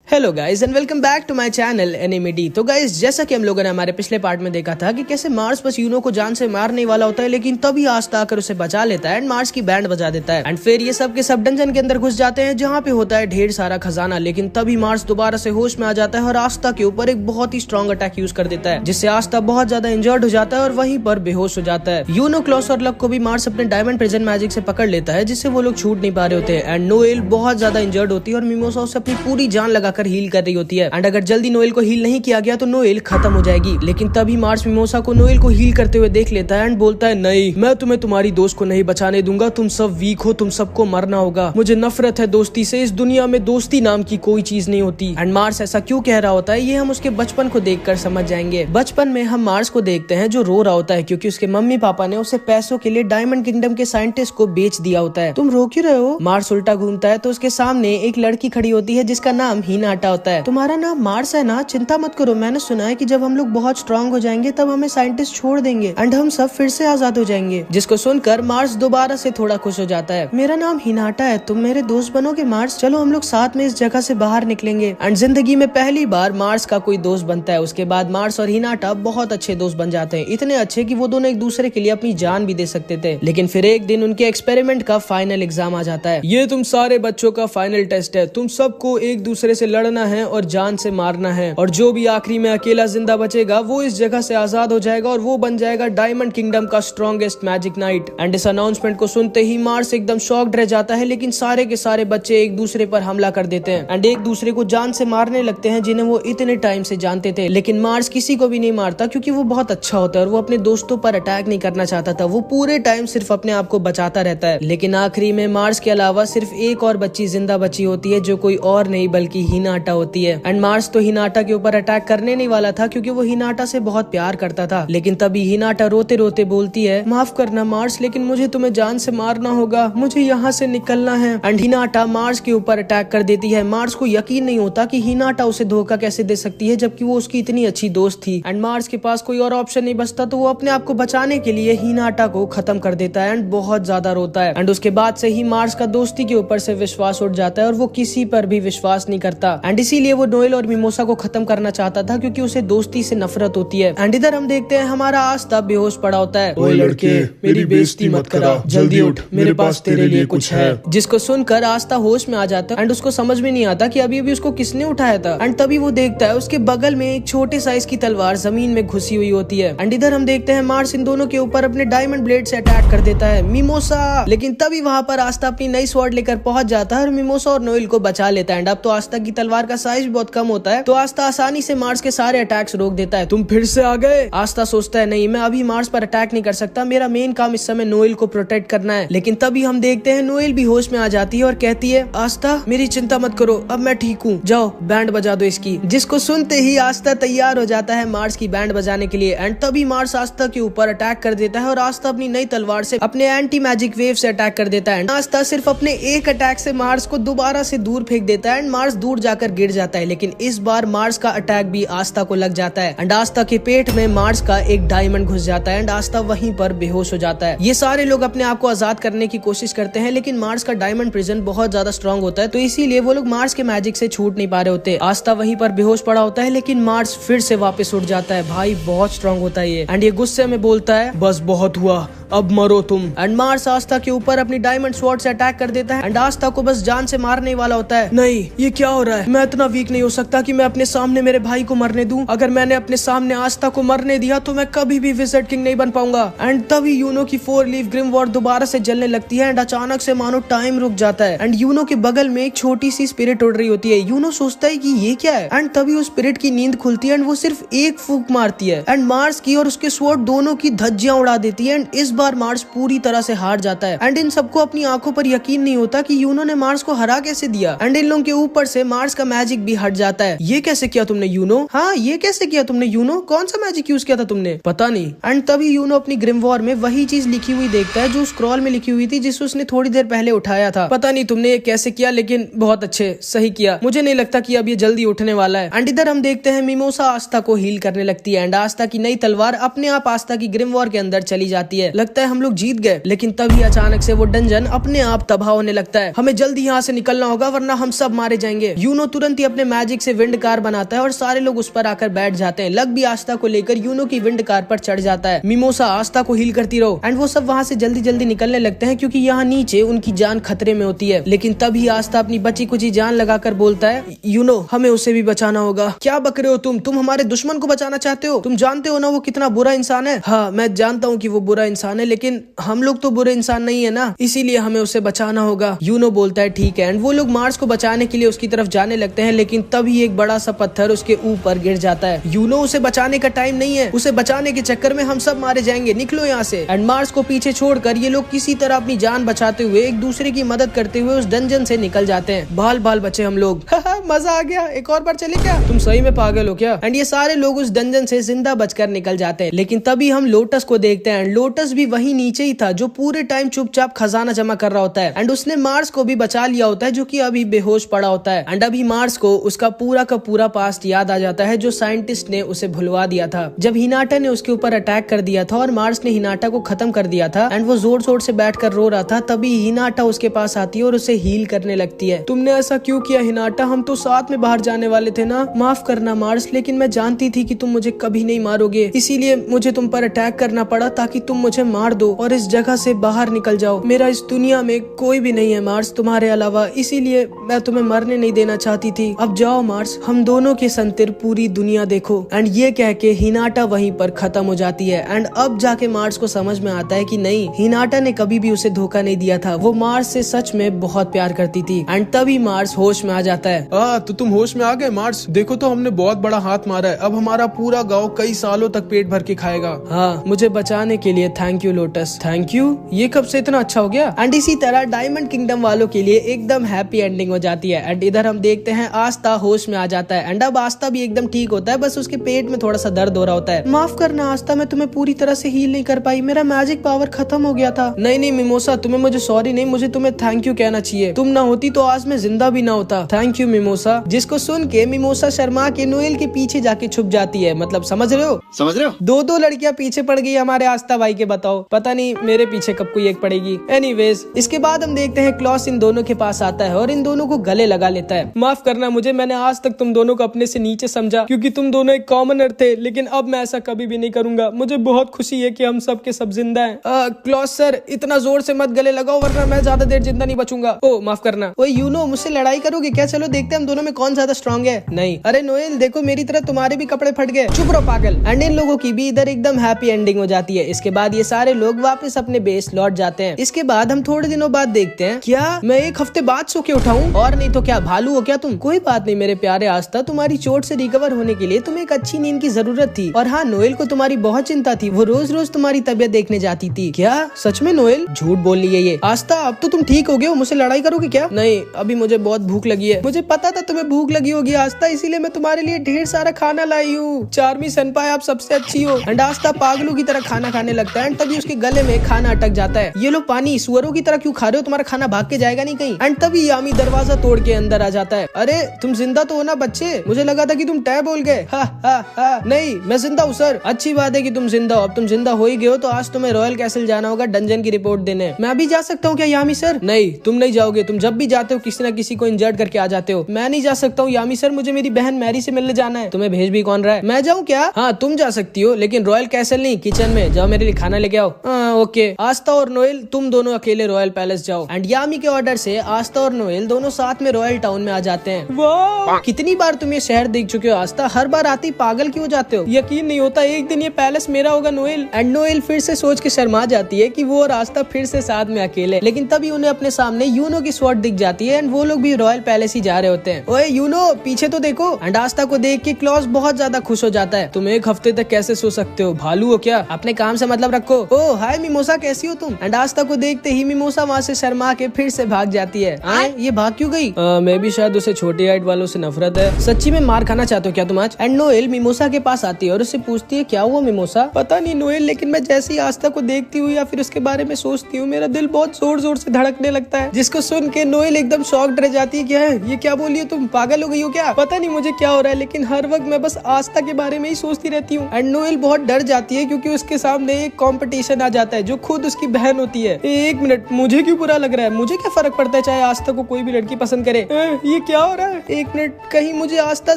Hello guys and welcome back to my channel Animedy. तो guys जैसा कि हम लोगों ने हमारे पिछले पार्ट में देखा था कि कैसे मार्स बस यूनो को जान से मारने वाला होता है, लेकिन तभी आस्था आकर उसे बचा लेता है एंड मार्स की बैंड बजा देता है। एंड फिर ये सब के सब डंजन के अंदर घुस जाते हैं जहाँ पे होता है ढेर सारा खजाना, लेकिन तभी मार्स दोबारा से होश में आ जाता है और आस्था के ऊपर एक बहुत ही स्ट्रॉन्ग अटैक यूज कर देता है, जिससे आस्था बहुत ज्यादा इंजर्ड हो जाता है और वहीं पर बेहोश हो जाता है। यूनो, क्लॉस और लक को भी मार्स अपने डायमंड प्रिजन मैजिक से पकड़ लेता है, जिससे वो लोग छूट नहीं पा रहे होते हैं। एंड नोएल बहुत ज्यादा इंजर्ड होती है और मिमोसा उसे अपनी पूरी जान लगाकर हील कर रही होती है। एंड अगर जल्दी नोएल को हील नहीं किया गया तो नोएल खत्म हो जाएगी। लेकिन तभी मार्स मिमोसा को नोएल को हील करते हुए देख लेता है एंड बोलता है, नहीं, मैं तुम्हें तुम्हारी दोस्त को नहीं बचाने दूंगा, तुम सब वीक हो, तुम सबको मरना होगा। मुझे नफरत है दोस्ती से, इस दुनिया में दोस्ती नाम की कोई चीज नहीं होती। एंड मार्स ऐसा क्यों कह रहा होता है ये हम उसके बचपन को देखकर समझ जाएंगे। बचपन में हम मार्स को देखते हैं जो रो रहा होता है क्योंकि उसके मम्मी पापा ने उसे पैसों के लिए डायमंड किंगडम के साइंटिस्ट को बेच दिया होता है। तुम रो क्यों रहे हो? मार्स उल्टा घूमता है तो उसके सामने एक लड़की खड़ी होती है जिसका नाम हिनाटा होता है। तुम्हारा नाम मार्स है ना? चिंता मत करो, मैंने सुना है कि जब हम लोग बहुत स्ट्रांग हो जाएंगे तब हमें साइंटिस्ट छोड़ देंगे एंड हम सब फिर से आजाद हो जाएंगे। जिसको सुनकर मार्स दोबारा से थोड़ा खुश हो जाता है। मेरा नाम हिनाटा है, तुम मेरे दोस्त बनोगे मार्स? चलो हम लोग साथ में इस जगह से बाहर निकलेंगे। एंड जिंदगी में पहली बार मार्स का कोई दोस्त बनता है। उसके बाद मार्स और हिनाटा बहुत अच्छे दोस्त बन जाते हैं, इतने अच्छे कि वो दोनों एक दूसरे के लिए अपनी जान भी दे सकते थे। लेकिन फिर एक दिन उनके एक्सपेरिमेंट का फाइनल एग्जाम आ जाता है। ये तुम सारे बच्चों का फाइनल टेस्ट है, तुम सबको एक दूसरे से लड़ना है और जान से मारना है, और जो भी आखिरी में अकेला जिंदा बचेगा वो इस जगह से आजाद हो जाएगा और वो बन जाएगा डायमंड किंगडम का स्ट्रॉन्गेस्ट मैजिक नाइट। एंड इस अनाउंसमेंट को सुनते ही मार्स एकदम शॉक्ड रह जाता है, लेकिन सारे के सारे बच्चे एक दूसरे पर हमला कर देते हैं एंड एक दूसरे को जान से मारने लगते हैं जिन्हें वो इतने टाइम से जानते थे। लेकिन मार्स किसी को भी नहीं मारता क्योंकि वो बहुत अच्छा होता है और वो अपने दोस्तों पर अटैक नहीं करना चाहता था। वो पूरे टाइम सिर्फ अपने आप को बचाता रहता है। लेकिन आखिरी में मार्स के अलावा सिर्फ एक और बच्ची जिंदा बची होती है, जो कोई और नहीं बल्कि हिनाटा होती है। एंड मार्स तो हिनाटा के ऊपर अटैक करने नहीं वाला था क्योंकि वो हिनाटा से बहुत प्यार करता था। लेकिन तभी हिनाटा रोते रोते बोलती है, माफ करना मार्स, लेकिन मुझे तुम्हें जान से मारना होगा, मुझे यहाँ से निकलना है। एंड हिनाटा मार्स के ऊपर अटैक कर देती है। मार्स को यकीन नहीं होता कि हिनाटा उसे धोखा कैसे दे सकती है जबकि वो उसकी इतनी अच्छी दोस्त थी। एंड मार्स के पास कोई और ऑप्शन नहीं बचता तो वो अपने आप को बचाने के लिए हिनाटा को खत्म कर देता है एंड बहुत ज्यादा रोता है। एंड उसके बाद से ही मार्स का दोस्ती के ऊपर से विश्वास उठ जाता है और वो किसी पर भी विश्वास नहीं करता। एंड इसीलिए वो नोएल और मिमोसा को खत्म करना चाहता था क्योंकि उसे दोस्ती से नफरत होती है। एंड इधर हम देखते हैं हमारा आस्था बेहोश पड़ा होता है। ओए लड़के, मेरी बेइज्जती मत करा, जल्दी उठ, मेरे पास तेरे लिए कुछ है। जिसको सुनकर आस्था होश में आ जाता है एंड उसको समझ में नहीं आता कि अभी अभी उसको किसने उठाया था। एंड तभी वो देखता है उसके बगल में एक छोटे साइज की तलवार जमीन में घुसी हुई होती है। एंड इधर हम देखते हैं मार्स इन दोनों के ऊपर अपने डायमंड ब्लेड से अटैक कर देता है। मिमोसा, लेकिन तभी वहाँ पर आस्था अपनी नई स्वॉर्ड लेकर पहुंच जाता है और मिमोसा और नोएल को बचा लेता है। एंड अब तो आस्था की तलवार का साइज बहुत कम होता है तो आस्था आसानी से मार्स के सारे अटैक्स रोक देता है। तुम फिर से आ गए? आस्था सोचता है, नहीं, मैं अभी मार्स पर अटैक नहीं कर सकता, मेरा मेन काम इस समय नोएल को प्रोटेक्ट करना है। लेकिन तभी हम देखते हैं नोएल भी होश में आ जाती है और कहती है, आस्था मेरी चिंता मत करो, अब मैं ठीक हूँ, जाओ बैंड बजा दो इसकी। जिसको सुनते ही आस्था तैयार हो जाता है मार्स की बैंड बजाने के लिए। एंड तभी मार्स आस्था के ऊपर अटैक कर देता है और आस्था अपनी नई तलवार से अपने एंटी मैजिक वेव से अटैक कर देता है। आस्था सिर्फ अपने एक अटैक से मार्स को दोबारा से दूर फेंक देता है एंड मार्स दूर जाकर गिर जाता है। लेकिन इस बार मार्स का अटैक भी आस्था को लग जाता है एंड आस्था के पेट में मार्स का एक डायमंड घुस जाता है एंड आस्था वहीं पर बेहोश हो जाता है। ये सारे लोग अपने आप को आजाद करने की कोशिश करते हैं, लेकिन मार्स का डायमंड प्रिजन बहुत ज्यादा स्ट्रांग होता है तो इसीलिए वो लोग मार्स के मैजिक से छूट नहीं पा रहे होते। आस्था वहीं पर बेहोश पड़ा होता है, लेकिन मार्स फिर से वापस उठ जाता है। भाई बहुत स्ट्रांग होता है ये। एंड ये गुस्से में बोलता है, बस बहुत हुआ, अब मरो तुम। एंड मार्स आस्था के ऊपर अपनी डायमंड स्वॉर्ड से अटैक कर देता है एंड आस्था को बस जान से मारने वाला होता है। नहीं, ये क्या हो रहा है? मैं इतना वीक नहीं हो सकता कि मैं अपने सामने मेरे भाई को मरने दूं। अगर मैंने अपने सामने आस्था को मरने दिया तो मैं कभी भी विज़र्ड किंग नहीं बन पाऊंगा। एंड तभी यूनो की 4 लीफ ग्रिम वॉर्ड दोबारा से जलने लगती है एंड अचानक से मानो टाइम रुक जाता है। एंड यूनो के बगल में एक छोटी सी स्पिरिट उड़ रही होती है। यूनो सोचता है कि ये क्या है एंड तभी उस स्पिरिट की नींद खुलती है एंड वो सिर्फ एक फूंक मारती है एंड मार्स की और उसके स्वॉर्ड दोनों की धज्जियां उड़ा देती है। एंड इस बार मार्स पूरी तरह से हार जाता है एंड इन सबको अपनी आंखों पर यकीन नहीं होता कि यूनो ने मार्स को हरा कैसे दिया। एंड इन लोगों के ऊपर से मार्स का मैजिक भी हट जाता है। ये कैसे किया तुमने यूनो? हाँ, ये कैसे किया तुमने यूनो? कौन सा मैजिक यूज किया था तुमने? पता नहीं। एंड तभी यूनो अपनी ग्रिम वॉर में वही चीज लिखी हुई देखता है जो स्क्रॉल में लिखी हुई थी जिसे उसने थोड़ी देर पहले उठाया था। पता नहीं तुमने ये कैसे किया, लेकिन बहुत अच्छे, सही किया। मुझे नहीं लगता कि अब ये जल्दी उठने वाला है। एंड इधर हम देखते हैं मिमोसा आस्था को हील करने लगती है एंड आस्था की नई तलवार अपने आप आस्था की ग्रिम वॉर के अंदर चली जाती है। लगता है हम लोग जीत गए, लेकिन तभी अचानक से वो डंजन अपने आप तबाह होने लगता है। हमें जल्दी यहाँ से निकलना होगा वरना हम सब मारे जाएंगे। यूनो यूनो तुरंत ही अपने मैजिक से विंड कार बनाता है और सारे लोग उस पर आकर बैठ जाते हैं। लक भी आस्था को लेकर यूनो की विंड कार पर चढ़ जाता है। मिमोसा आस्था को हील करती रहो एंड वो सब वहाँ से जल्दी जल्दी निकलने लगते हैं क्योंकि यहाँ नीचे उनकी जान खतरे में होती है। लेकिन तभी आस्था अपनी बची कुची जान लगाकर बोलता है, यूनो हमें उसे भी बचाना होगा। क्या बक रहे हो तुम हमारे दुश्मन को बचाना चाहते हो? तुम जानते हो ना वो कितना बुरा इंसान है। हाँ मैं जानता हूँ कि वो बुरा इंसान है, लेकिन हम लोग तो बुरे इंसान नहीं है ना, इसीलिए हमें उसे बचाना होगा। यूनो बोलता है ठीक है एंड वो लोग मार्स को बचाने के लिए उसकी तरफ जाने लगते हैं। लेकिन तभी एक बड़ा सा पत्थर उसके ऊपर गिर जाता है। यूनो उसे बचाने का टाइम नहीं है, उसे बचाने के चक्कर में हम सब मारे जाएंगे, निकलो यहाँ से। एंड मार्स को पीछे छोड़कर ये लोग किसी तरह अपनी जान बचाते हुए एक दूसरे की मदद करते हुए उस डंजन से निकल जाते हैं। बाल बाल बचे हम लोग। मजा आ गया, एक और बार चले क्या? तुम सही में पागल हो क्या? एंड ये सारे लोग उस डंजन से जिंदा बचकर निकल जाते हैं। लेकिन तभी हम लोटस को देखते हैं। लोटस भी वही नीचे ही था जो पूरे टाइम चुपचाप खजाना जमा कर रहा होता है एंड उसने मार्स को भी बचा लिया होता है जो कि अभी बेहोश पड़ा होता है। एंड अभी मार्स को उसका पूरा का पूरा पास्ट याद आ जाता है जो साइंटिस्ट ने उसे भुलवा दिया था जब हिनाटा ने उसके ऊपर अटैक कर दिया था और मार्स ने हिनाटा को खत्म कर दिया था। एंड वो जोर जोर से बैठकर रो रहा था। तभी हिनाटा उसके पास आती है और उसे हील करने लगती है। तुमने ऐसा क्यों किया हिनाटा? हम तो साथ में बाहर जाने वाले थे ना। माफ करना मार्स, लेकिन मैं जानती थी कि तुम मुझे कभी नहीं मारोगे, इसीलिए मुझे तुम पर अटैक करना पड़ा ताकि तुम मुझे मार दो और इस जगह से बाहर निकल जाओ। मेरा इस दुनिया में कोई भी नहीं है मार्स तुम्हारे अलावा, इसीलिए मैं तुम्हें मरने नहीं देना चाहती थी। अब जाओ मार्स, हम दोनों के संतिर पूरी दुनिया देखो। एंड ये कह के हिनाटा वहीं पर खत्म हो जाती है। एंड अब जाके मार्स को समझ में आता है कि नहीं, हिनाटा ने कभी भी उसे धोखा नहीं दिया था, वो मार्स से सच में बहुत प्यार करती थी। एंड तभी मार्स होश में आ जाता है। तो तुम होश में आ गए मार्स? देखो तो हमने बहुत बड़ा हाथ मारा है, अब हमारा पूरा गांव कई सालों तक पेट भर के खाएगा। हाँ, मुझे बचाने के लिए thank you lotus. Thank you, ये कब से इतना अच्छा हो गया? एंड इसी तरह डायमंड किंगडम वालों के लिए एकदम हैप्पी एंडिंग हो जाती है। एंड इधर हम देखते हैं आस्था होश में आ जाता है। एंड अब आस्था भी एकदम ठीक होता है, बस उसके पेट में थोड़ा सा दर्द हो रहा होता है। माफ करना आस्था, मैं तुम्हें पूरी तरह से हील नहीं कर पाई, मेरा मैजिक पावर खत्म हो गया था। नहीं मिमोसा, तुम्हें मुझे सॉरी नहीं, मुझे तुम्हें थैंक यू कहना चाहिए। तुम ना होती तो आज मैं जिंदा भी ना होता। Thank you mimosa. जिसको सुन के मिमोसा शर्मा के नोएल के पीछे जाके छुप जाती है। मतलब समझ रहे हो? दो लड़कियां पीछे पड़ गई हमारे आस्था भाई के। बताओ, पता नहीं मेरे पीछे कब कोई एक पड़ेगी। एनीवेज, इसके बाद हम देखते हैं क्लॉस इन दोनों के पास आता है और इन दोनों को गले लगा लेता है। माफ करना मुझे, मैंने आज तक तुम दोनों को अपने से नीचे समझा क्योंकि तुम दोनों एक कॉमनर थे, लेकिन अब मैं ऐसा कभी भी नहीं करूंगा। मुझे बहुत खुशी है कि हम सब के सब जिंदा हैं। क्लॉस सर, इतना जोर से मत गले लगाओ वरना मैं ज्यादा देर जिंदा नहीं बचूंगा। ओ माफ करना। ओए यूनो, मुझसे लड़ाई करोगे क्या? चलो देखते हैं हम दोनों में कौन ज्यादा स्ट्रांग है। नहीं। अरे नोएल देखो, मेरी तरह तुम्हारे भी कपड़े फट गए। चुप रहो पागल। एंड इन लोगों की भी इधर एकदम हैप्पी एंडिंग हो जाती है। इसके बाद ये सारे लोग वापस अपने बेस लौट जाते हैं। इसके बाद हम थोड़े दिनों बाद देखते हैं, क्या मैं एक हफ्ते बाद सो के उठाऊं? और नहीं तो क्या, भालू हो क्या तुम? कोई बात नहीं मेरे प्यारे आस्था, तुम्हारी चोट से रिकवर होने के लिए तुम्हें एक अच्छी नींद की जरूरत थी। और हाँ, नोएल को तुम्हारी बहुत चिंता थी, वो रोज रोज तुम्हारी तबियत देखने जाती थी। क्या सच में नोएल? झूठ बोल रही है ये। आस्था, अब तो तुम ठीक हो गए हो, मुझसे लड़ाई करोगे क्या? नहीं, अभी मुझे बहुत भूख लगी है। मुझे पता था तुम्हें भूख लगी होगी आस्था, इसीलिए मैं तुम्हारे लिए ढेर सारा खाना लाई हूँ। चार्मी सनपाई, आप सबसे अच्छी हो। एंड आस्था पागलों की तरह खाना खाने लगता है एंड तभी उसके गले में खाना अटक जाता है। ये लो पानी, सुअरों की तरह क्यों खा रहे हो? तुम्हारा खाना भाग के जाएगा नहीं कहीं। एंड तभी यामी दरवाजा तोड़ के अंदर आ जाता है। अरे तुम जिंदा तो हो ना बच्चे? मुझे लगा था कि तुम टैब बोल गए। नहीं, मैं जिंदा हूँ सर। अच्छी बात है कि तुम जिंदा हो। अब तुम जिंदा हो ही गए हो तो आज तुम्हें रॉयल कैसल जाना होगा डंजन की रिपोर्ट देने। मैं भी जा सकता हूँ क्या यामी सर? नहीं, तुम नहीं जाओगे। तुम जब भी जाते हो किसी न किसी को इंजर्ड करके आ जाते हो। मैं नहीं जा सकता हूँ यामी सर, मुझे मेरी बहन मैरी से मिलने जाना है। तुम्हें भेज भी कौन रहा है? मैं जाऊँ क्या? हाँ तुम जा सकती हो, लेकिन रॉयल कैसल नहीं, किचन में जाओ, मेरे लिए खाना लेके आओ। ओके। आस्था और नोएल तुम दोनों अकेले रॉयल पैलेस जाओ। एंड यामी के ऑर्डर से आस्था और नोएल दोनों साथ में रॉयल टाउन में आ जाते हैं। वाह, कितनी बार तुम ये शहर देख चुके हो आस्था, हर बार आते ही पागल क्यों जाते हो? यकीन नहीं होता एक दिन ये पैलेस मेरा होगा नोएल। एंड नोएल फिर से सोच के शर्मा जाती है कि वो और आस्था फिर से साथ में अकेले। लेकिन तभी उन्हें अपने सामने यूनो की स्वॉर्ड दिख जाती है एंड वो लोग भी रॉयल पैलेस ही जा रहे होते हैं। ओए यूनो, पीछे तो देखो। एंड आस्था को देख के क्लॉस बहुत ज्यादा खुश हो जाता है। तुम एक हफ्ते तक कैसे सो सकते हो? भालू हो क्या? अपने काम से मतलब रखो। ओ हाय मिमोसा, कैसी हो तुम? एंड आस्था को देखते ही मिमोसा वहाँ से शर्मा के फिर से भाग जाती है। ये भाग क्यों गई? मैं भी शायद उसे छोटी हाइट वालों से नफरत है। सच्ची में मार खाना चाहते हो क्या तुम आज? एंड नोएल मिमोसा के पास आती है और उससे पूछती है क्या हुआ मिमोसा? पता नहीं नोएल, लेकिन मैं जैसे ही आस्था को देखती हूँ या फिर उसके बारे में सोचती हूँ, मेरा दिल बहुत जोर जोर से धड़कने लगता है। जिसको सुन के नोएल एकदम शॉक्ड रह जाती है। क्या है ये? क्या बोली हो तुम? पागल हो गई हो क्या? पता नहीं मुझे क्या हो रहा है, लेकिन हर वक्त मैं बस आस्था के बारे में ही सोचती रहती हूँ। हूँ। एंड नोएल बहुत डर जाती है क्योंकि उसके सामने एक कंपटीशन आ जाता है जो खुद उसकी बहन होती है। एक मिनट, मुझे क्यों बुरा लग रहा है? मुझे क्या फर्क पड़ता है चाहे आस्था को कोई भी लड़की पसंद करे। ये क्या हो रहा है? एक मिनट, कहीं मुझे आस्था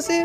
से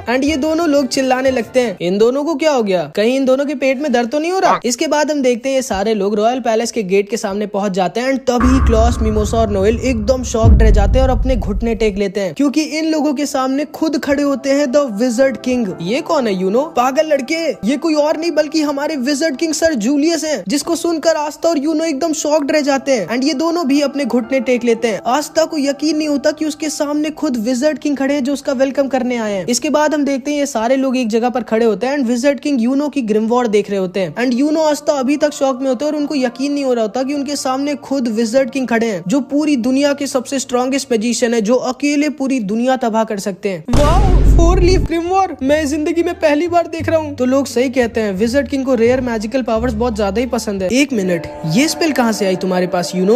एंड ये दोनों लोग चिल्लाने लगते हैं। इन दोनों को क्या हो गया? कहीं इन दोनों के पेट में दर्द तो नहीं हो रहा? इसके बाद हम देखते हैं ये सारे लोग रॉयल पैलेस के गेट के सामने पहुंच जाते हैं एंड तभी क्लॉस, मिमोसा और नोएल एकदम शॉक्ड रह जाते हैं और अपने घुटने टेक लेते हैं क्योंकि इन लोगों के सामने खुद खड़े होते हैं द विजर्ड किंग। ये कौन है यूनो? पागल लड़के, ये कोई और नहीं बल्कि हमारे विजर्ड किंग सर जूलियस हैं, जिसको सुनकर आस्था और यूनो एकदम शॉक्ड रह जाते हैं एंड ये दोनों भी अपने घुटने टेक लेते हैं। आस्था को यकीन नहीं होता कि उसके सामने खुद विजर्ड किंग खड़े हैं जो उसका वेलकम करने आए हैं। इसके बाद हम देखते हैं ये सारे लोग एक जगह पर खड़े होते हैं एंड विजर्ड किंग यूनो की ग्रिमवॉर्ड देख रहे होते हैं एंड यूनो आस्था अभी तक शॉक में होते हैं और उनको यकीन नहीं हो रहा होता कि उनके सामने खुद विजर्ड किंग खड़े हैं जो पूरी दुनिया के सबसे स्ट्रॉन्गेस्ट मैजिशियन है, जो अकेले पूरी दुनिया तबाह कर सकते हैं। वाह, 4 लीफ ग्रिमवॉर्ड मैं जिंदगी में पहली बार देख रहा हूँ। तो लोग सही कहते हैं, विजर्ड किंग को रेयर मैजिकल पावर्स बहुत ज्यादा ही पसंद है। एक मिनट, ये स्पेल कहाँ से आई तुम्हारे पास यूनो?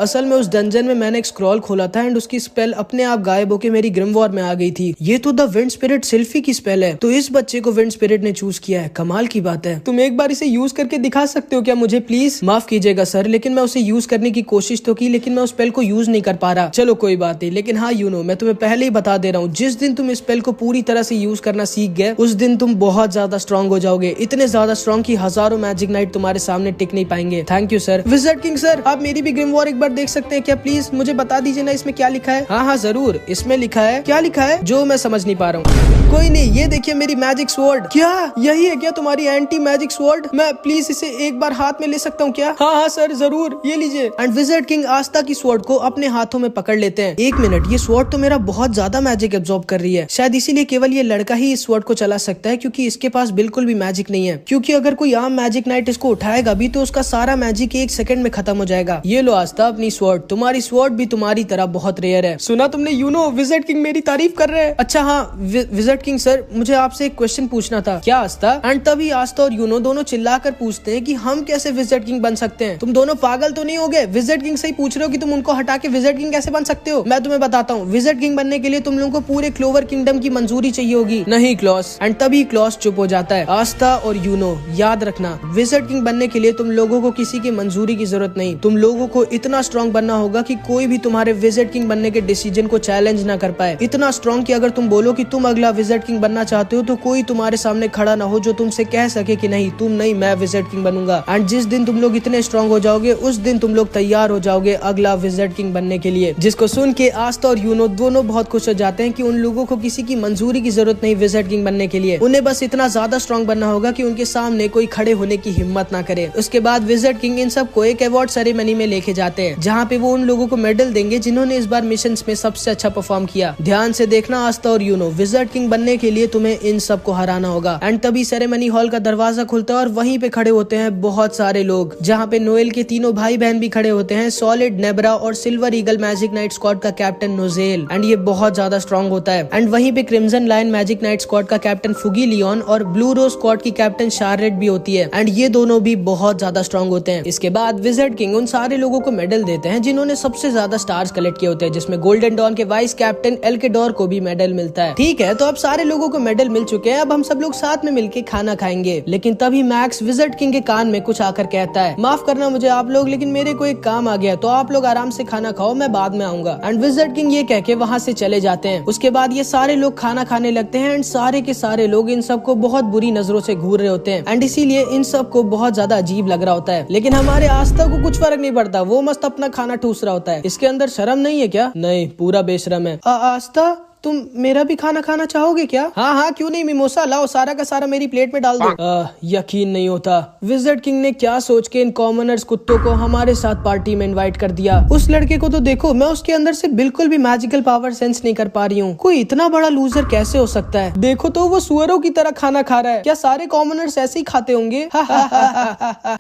असल में उस डंजन में मैंने एक स्क्रॉल खोला था एंड उसकी स्पेल अपने आप गायब होकर मेरी ग्रिमवॉर्ड में आ गई थी। ये तो द विंड स्पिरिट सिल्फी की स्पेल है, तो इस बच्चे को विंड स्पिरिट ने चूज किया है। कमाल की बात है। तुम एक बार इसे यूज करके दिखा सकते हो क्या मुझे प्लीज? माफ कीजिएगा सर, लेकिन मैं उसे यूज करने की कोशिश तो की लेकिन मैं उस स्पेल को यूज नहीं कर पा रहा। चलो कोई बात नहीं, लेकिन हाँ यूनो, मैं तुम्हें पहले ही बता दे रहा हूँ, जिस दिन तुम इस स्पेल को पूरी तरह से यूज करना सीख गए उस दिन तुम बहुत ज्यादा स्ट्रॉन्ग हो जाओगे। इतने ज्यादा स्ट्रॉन्ग कि हजारों मैजिक नाइट तुम्हारे सामने टिक नहीं पाएंगे। Thank you sir. Wizard king sir, आप मेरी भी ग्रिमवॉर्ड एक बार देख सकते हैं क्या प्लीज? मुझे बता दीजिए ना इसमें क्या लिखा है। हाँ हाँ जरूर, इसमें लिखा है। क्या लिखा है जो मैं समझ नहीं पा रहा हूँ? कोई नहीं, ये देखिए मेरी मैजिक स्वॉर्ड। क्या यही है क्या तुम्हारी एंटी मैजिक स्वॉर्ड? मैं प्लीज इसे एक बार हाथ में ले सकता हूँ क्या? हाँ हाँ सर जरूर, ये लीजिए। एंड विजर्ड किंग आस्था की स्वॉर्ड को अपने हाथों में पकड़ लेते हैं। एक मिनट, ये स्वॉर्ड तो मेरा बहुत ज्यादा मैजिक एब्जॉर्ब कर रही है। शायद इसीलिए केवल ये लड़का ही इस स्वॉर्ड को चला सकता है क्योंकि इसके पास बिल्कुल भी मैजिक नहीं है। क्योंकि अगर कोई आम मैजिक नाइट इसको उठाएगा भी तो उसका सारा मैजिक 1 सेकंड में खत्म हो जाएगा। ये लो आस्था अपनी स्वॉर्ड। तुम्हारी स्वॉर्ड भी तुम्हारी तरह बहुत रेयर है। सुना तुमने यूनो, विजर्ड किंग मेरी तारीफ कर रहे हैं। अच्छा हाँ विजर्ड किंग सर, मुझे आपसे एक क्वेश्चन पूछना था। क्या आस्था? एंड तभी आस्था और यूनो दोनों चिल्लाकर पूछते हैं कि हम कैसे विजर्ड किंग बन सकते हैं? तुम दोनों पागल तो नहीं हो गए? विजर्ड किंग से ही पूछ रहे हो कि तुम उनको हटा के विजर्ड किंग कैसे बन सकते हो? मैं तुम्हें बताता हूँ, विजर्ड किंग बनने के लिए तुम लोगों को पूरे क्लोवर किंगडम की मंजूरी चाहिए होगी। नहीं क्लॉस। एंड तभी क्लॉस चुप हो जाता है। आस्था और यूनो, याद रखना, विजर्ड किंग बनने के लिए तुम लोगों को किसी की मंजूरी की जरूरत नहीं। तुम लोगों को इतना स्ट्रॉन्ग बनना होगा कि कोई भी तुम्हारे विजर्ड किंग बनने के डिसीजन को चैलेंज ना कर पाए। इतना स्ट्रॉन्ग कि अगर तुम बोलो कि तुम अगला विजर्ड किंग बनना चाहते हो तो कोई तुम्हारे सामने खड़ा ना हो जो तुमसे कह सके कि नहीं तुम नहीं, मैं विजर्ड किंग बनूंगा। एंड जिस दिन तुम लोग इतने स्ट्रॉन्ग हो जाओगे उस दिन तुम लोग तैयार हो जाओगे अगला विजर्ड किंग बनने के लिए। जिसको सुन के आस्था और यूनो दोनों बहुत खुश हो जाते हैं कि उन लोगों को किसी की मंजूरी की जरूरत नहीं विजर्ड किंग बनने के लिए। उन्हें बस इतना ज्यादा स्ट्रॉन्ग बनना होगा कि उनके सामने कोई खड़े होने की हिम्मत ना करे। उसके बाद विजर्ड किंग इन सबको एक अवार्ड सेरेमनी में लेके जाते हैं जहाँ पे वो उन लोगों को मेडल देंगे जिन्होंने इस बार मिशन में सबसे अच्छा परफॉर्म किया। ध्यान से देखना आस्था और यूनो, विजर्ड किंग बनने के लिए तुम्हें इन सबको हराना होगा। एंड तभी सेरेमनी हॉल का दरवाजा खुलता है और वहीं पे खड़े होते हैं बहुत सारे लोग, जहाँ पे नोएल के तीनों भाई बहन भी खड़े होते हैं, सॉलिड, नेब्रा और Silver Eagle magic knight squad का कैप्टन नोजेल। एंड ये बहुत ज्यादा स्ट्रॉन्ग होता है। एंड वहीं पे Crimson Lion magic knight squad का कैप्टन फुगी लियोन और ब्लू रोज स्क्वाड की कैप्टन शार्लेट भी होती है। एंड ये दोनों भी बहुत ज्यादा स्ट्रॉन्ग होते हैं। इसके बाद विजर्ड किंग उन सारे लोगों को मेडल देते हैं जिन्होंने सबसे ज्यादा स्टार्स कलेक्ट किए होते हैं, जिसमें गोल्डन डॉन के वाइस कैप्टन एल्केडोर को भी मेडल मिलता है। ठीक है, तो अब सारे लोगों को मेडल मिल चुके हैं, अब हम सब लोग साथ में मिलके खाना खाएंगे। लेकिन तभी मैक्स विजर्ड किंग के कान में कुछ आकर कहता है, माफ करना मुझे आप लोग, लेकिन मेरे को एक काम आ गया, तो आप लोग आराम से खाना खाओ, मैं बाद में आऊंगा। एंड विजर्ड किंग ये कह के वहाँ से चले जाते हैं। उसके बाद ये सारे लोग खाना खाने लगते हैं एंड सारे के सारे लोग इन सबको बहुत बुरी नजरों से घूर रहे होते हैं एंड इसीलिए इन सबको बहुत ज्यादा अजीब लग रहा होता है। लेकिन हमारे आस्था को कुछ फर्क नहीं पड़ता, वो मस्त अपना खाना ठूस रहा होता है। इसके अंदर शर्म नहीं है क्या? नहीं, पूरा बेशरम है। आस्था, तुम मेरा भी खाना खाना चाहोगे क्या? हाँ हाँ क्यों नहीं, मिमोसा लाओ, सारा का सारा मेरी प्लेट में डाल दो। यकीन नहीं होता, विजर्ड किंग ने क्या सोच के इन कॉमनर्स कुत्तों को हमारे साथ पार्टी में इनवाइट कर दिया। उस लड़के को तो देखो, मैं उसके अंदर से बिल्कुल भी मैजिकल पावर सेंस नहीं कर पा रही हूँ। कोई इतना बड़ा लूजर कैसे हो सकता है? देखो तो वो सुअरों की तरह खाना खा रहा है। क्या सारे कॉमनर्स ऐसे ही खाते होंगे?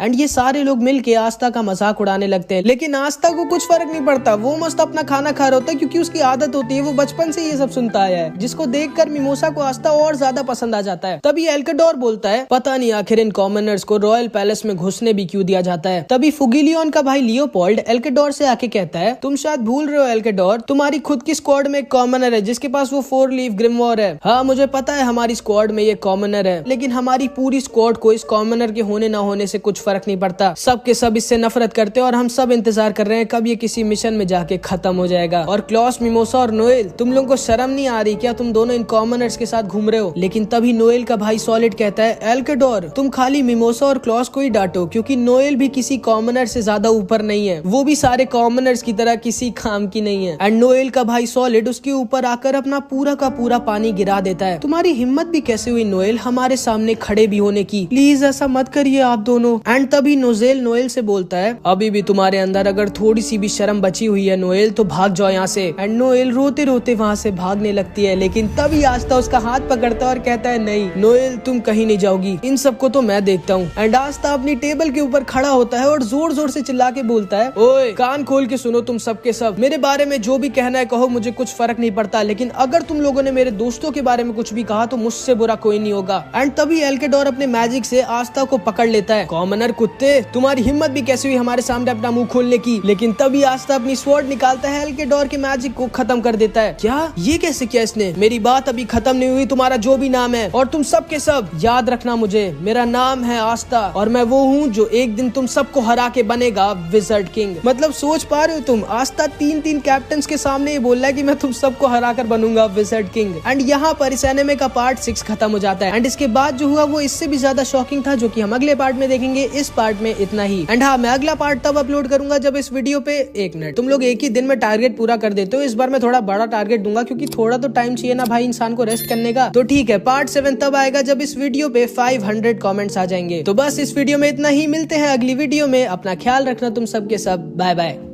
एंड ये सारे लोग मिल के आस्था का मजाक उड़ाने लगते हैं, लेकिन आस्था को कुछ फर्क नहीं पड़ता, वो मस्त अपना खाना खा रहा होता है क्योंकि उसकी आदत होती है, वो बचपन से ये सब सब सुनता आया है, जिसको देखकर मिमोसा को आस्था और ज्यादा पसंद आ जाता है। तभी एल्केडोर बोलता है, पता नहीं आखिर इन कॉमनर्स को रॉयल पैलेस में घुसने भी क्यों दिया जाता है। तभी फुगिलियन का भाई लियोपोल्ड एल्केडोर से आके कहता है, तुम शायद भूल रहे हो एल्केडोर, तुम्हारी खुद की स्क्वाड में एक कॉमनर है जिसके पास वो 4 लीफ ग्रिमवॉर है। हाँ मुझे पता है हमारी स्क्वाड में ये कॉमनर है, लेकिन हमारी पूरी स्क्वाड को इस कॉमनर के होने ना होने से कुछ फर्क नहीं पड़ता। सब के सब इससे नफरत करते हैं और हम सब इंतजार कर रहे हैं कब ये किसी मिशन में जाके खत्म हो जाएगा। और क्लॉस, मिमोसा और नोएल, तुम लोगों को शर्म नहीं आ रही क्या? तुम दोनों इन कॉमनर्स के साथ घूम रहे हो। लेकिन तभी नोएल का भाई सॉलिड कहता है, एल्केडोर तुम खाली मिमोसा और क्लॉस को ही डांटो, क्योंकि नोएल भी किसी कॉमनर से ज्यादा ऊपर नहीं है, वो भी सारे कॉमनर्स की तरह किसी काम की नहीं है। एंड नोएल का भाई सॉलिड उसके ऊपर आकर अपना पूरा का पूरा पानी गिरा देता है। तुम्हारी हिम्मत भी कैसे हुई नोएल हमारे सामने खड़े भी होने की? प्लीज ऐसा मत करिए आप दोनों। एंड तभी नोजेल नोएल से बोलता है, अभी भी तुम्हारे अंदर अगर थोड़ी सी भी शर्म बची हुई है नोएल तो भाग जाओ यहाँ से। एंड नोएल रोते रोते वहाँ से भागने लगती है, लेकिन तभी आस्था उसका हाथ पकड़ता है और कहता है, नहीं नोएल तुम कहीं नहीं जाओगी, इन सबको तो मैं देखता हूँ। एंड आस्था अपनी टेबल के ऊपर खड़ा होता है और जोर जोर से चिल्ला के बोलता है, ओए कान खोल के सुनो तुम सब के सब, मेरे बारे में जो भी कहना है कहो, मुझे कुछ फर्क नहीं पड़ता, लेकिन अगर तुम लोगों ने मेरे दोस्तों के बारे में कुछ भी कहा तो मुझसे बुरा कोई नहीं होगा। एंड तभी एल्केडोर अपने मैजिक से आस्था को पकड़ लेता है। कॉमनर कुत्ते, तुम्हारी हिम्मत भी कैसे हुई हमारे सामने अपना मुंह खोलने की? लेकिन तभी आस्था अपनी स्वॉर्ड निकालता है, एल्केडोर के मैजिक को खत्म कर देता है। क्या ये कैसे किया इसने? मेरी बात अभी खत्म नहीं हुई, तुम्हारा जो भी नाम है और तुम सब के सब याद रखना मुझे, मेरा नाम है आस्था और मैं वो हूँ जो एक दिन तुम सबको हरा के बनेगा विज़र्ड किंग। मतलब सोच पा रहे हो तुम, आस्था 3 कैप्टन्स के सामने ये बोल रहा है कि मैं तुम सबको हरा कर बनूंगा विज़र्ड किंग। एंड यहाँ पर इस एनिमे का पार्ट 6 खत्म हो जाता है। एंड इसके बाद जो हुआ वो इससे भी ज्यादा शॉकिंग था, जो कि हम अगले पार्ट में देखेंगे। इस पार्ट में इतना ही। एंड हाँ, मैं अगला पार्ट तब अपलोड करूंगा जब इस वीडियो पे 1 मिनट। तुम लोग एक ही दिन में टारगेट पूरा कर देते हो, इस बार मैं थोड़ा बड़ा टारगेट दूंगा क्योंकि थोड़ा तो टाइम चाहिए ना भाई इंसान को रेस्ट करने का। तो ठीक है, पार्ट 7 तब आएगा जब इस वीडियो पे 500 कमेंट्स आ जाएंगे। तो बस इस वीडियो में इतना ही, मिलते हैं अगली वीडियो में। अपना ख्याल रखना तुम सबके सब, बाय बाय।